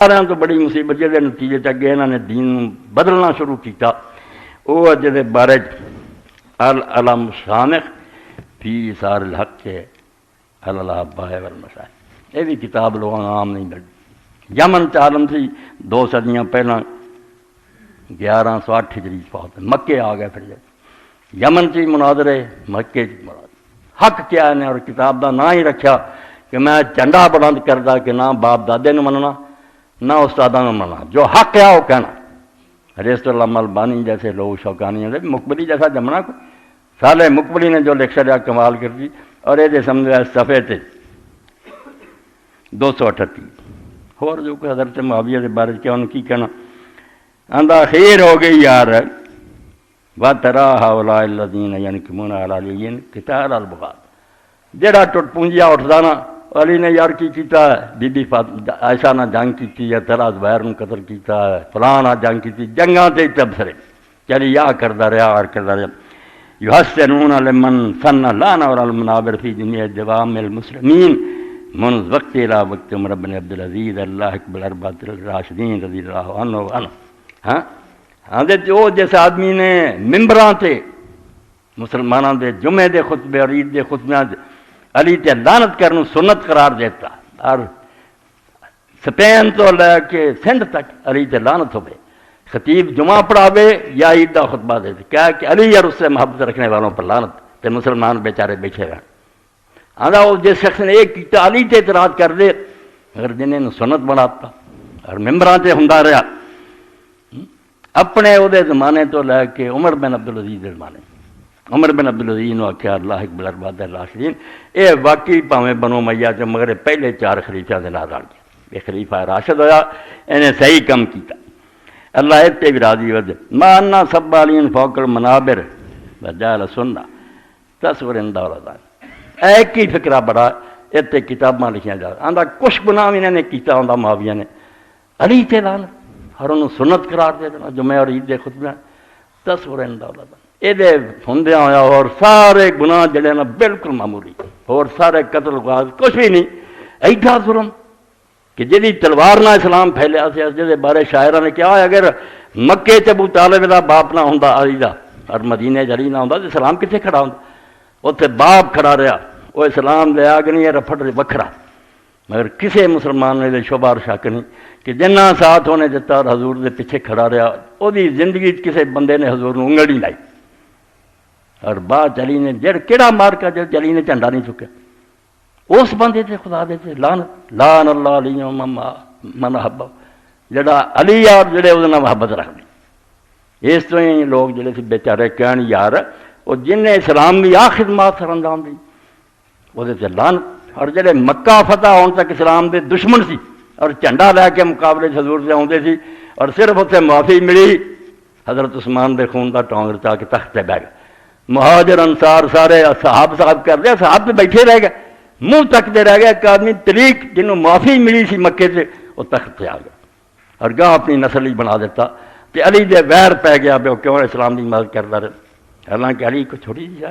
سارے تو بڑی مصیبت جہد نتیجے اگے انہوں نے دین بدلنا شروع کیا وہ جہد بارے العلم شامخ فی اثار الحق الاباء والمشائخ، یہ بھی کتاب لوگوں عام نہیں لگی۔ یمن عالم سی 2 صدیاں پہلا 1108 ہجری فوت، مکے آ گئے پھر یمن چی مناظرے، مکے چی مناظرے۔ حق کیا ہے اور کتاب دا نہ ہی رکھا کہ میں جھنڈا بلند کردا کہ نہ باپ دادے نے مننا نہ استاداں نے مننا، جو حق ہے وہ کہنا۔ حضرت علامہ البانی جیسے لوگ شوکانی ہیں، مقبلی جیسا جمنا کو صالح مقبلی نے جو لیکچر یا کمال کر دی، اور یہ سمجھا صفحے تے 238 اور جو کہ حضرت معاویہ کے بارے کیا ان کی کہنا آندا خیر ہو گئی یار وَتَرَا هَؤُلَاءِ الَّذِينَ يَنْكِمُونَ عَلَى عَلِيٍّ قِتَالَ الْبُغَاة، جڑا ٹوٹ پونجیا اٹھدا نا علی نے یار کی کیتا ہے، بی بی عائشہ نے جنگ کی ہے، تیرا زبیر نے قتل کیتا ہے، فلاں نے جنگ کی، جنگاں تے تبصرے چلی یا کردا رہا اور کردا رہا۔ یحسنون لمن سن لانا اور المنابر فی جميع دوام المسلمین منذ وقت الى وقت عمر بن عبد العزیز اللہ اکبر اربعۃ الراشدین رضی اللہ عنہ عنہ۔ ہاں جو جس آدمی نے ممبراں تے مسلمانوں دے جمعے دے خطبے اور عید دے خطبیاں علی تے لعنت کرنو سنت قرار دیتا، اور سپین تو لے کے سندھ تک علی تے لعنت ہوئے، خطیب جمعہ پڑھاوے یا عید کا خطبہ دے دے، کیا کہ علی اور اس سے محبت رکھنے والوں پر لعنت، تے مسلمان بیچارے بیٹھے رہے۔ آدھا وہ جس شخص نے ایک کیتا علی تے اعتراض کر دے، اگر جنہیں سنت بناتا اور ممبراں تے ہوندا رہا، اپنے وہ زمانے تو لے کے عمر بن عبدالعزیز کے زمانے، عمر بن عبدالعزیز نے آخیا اللہ اکبر اربعۃ الراشدین، یہ واقعی پاویں بنو امیہ جو مگر پہلے 4 خلیفہ دے نال رل گیا، یہ خلیفہ راشد ہویا، انہیں صحیح کم کیتا، اللہ اتنے بھی راضی ود مانا سب والین فوق المنابر وجال سننا تصور اندولدان۔ ایک ہی فکرہ بڑا اتنے کتاباں لکھیاں جا آندا کچھ گناہ انہوں نے کیتا ہوندا معاویہ نے علی تے لعنت اور انہوں سنت قرار دے دینا جمعہ اور عید دے خطبے تصور اندولدان۔ یہ ہوندیا ہویا اور سارے گناہ جڑے نا بالکل معمولی، اور سارے قتل غاز کچھ بھی نہیں، ایڈا ظلم کہ جی تلوار نہ اسلام پھیلیا سی، جہدے بارے شاعرہ نے کیا اگر مکے چ ابو طالب دا باپ نہ ہوندا علی دا اور مدینے چ علی نہ ہوندا تو اسلام کتنے کھڑا ہوندا؟ اتنے باپ کھڑا رہا، وہ اسلام دے آگ نہیں ہے رفڑ وکھرا، مگر کسی مسلمان نے شبہ اور شک نہیں کہ جنہ ساتھ ہونے دتا اور حضور دے پیچھے کھڑا رہا، وہ زندگی کسی بندے نے حضور نوں انگل نہیں لائی، اور بعد علی نے جڑ کیڑا مار کا جب علی نے جھنڈا نہیں چکیا اس بندے تے خدا دے تے لان اللہ علی من حبہ، جڑا علی اور جڑے وہ محبت رکھ دی۔ اس تو ہی لوگ جڑے سی بیچارے کہن یار وہ جن اسلام کی آ خدمات سر انجام دی وہ لانت، اور جڑے مکہ فتح ہون تک اسلام دے دشمن سی اور جھنڈا لے کے مقابلے حضور سے آتے سی، اور صرف اتنے معافی ملی حضرت عثمان دے خون دا ٹونگ رچا کے تخت تے بہ گئے، مہاجر انصار سارے صحاب کر دیا، صحاب پہ بیٹھے رہ گئے، منہ تکتے رہ گئے، ایک آدمی طریق جنہوں معافی ملی سی مکے سے وہ تخت پہ آ گیا اور گاہ اپنی نسل ہی بنا دیتا کہ علی دے ویر پہ گیا پہ کیوں اسلام کی مدد کرتا رہے، حالانکہ علی کو چھوٹی جی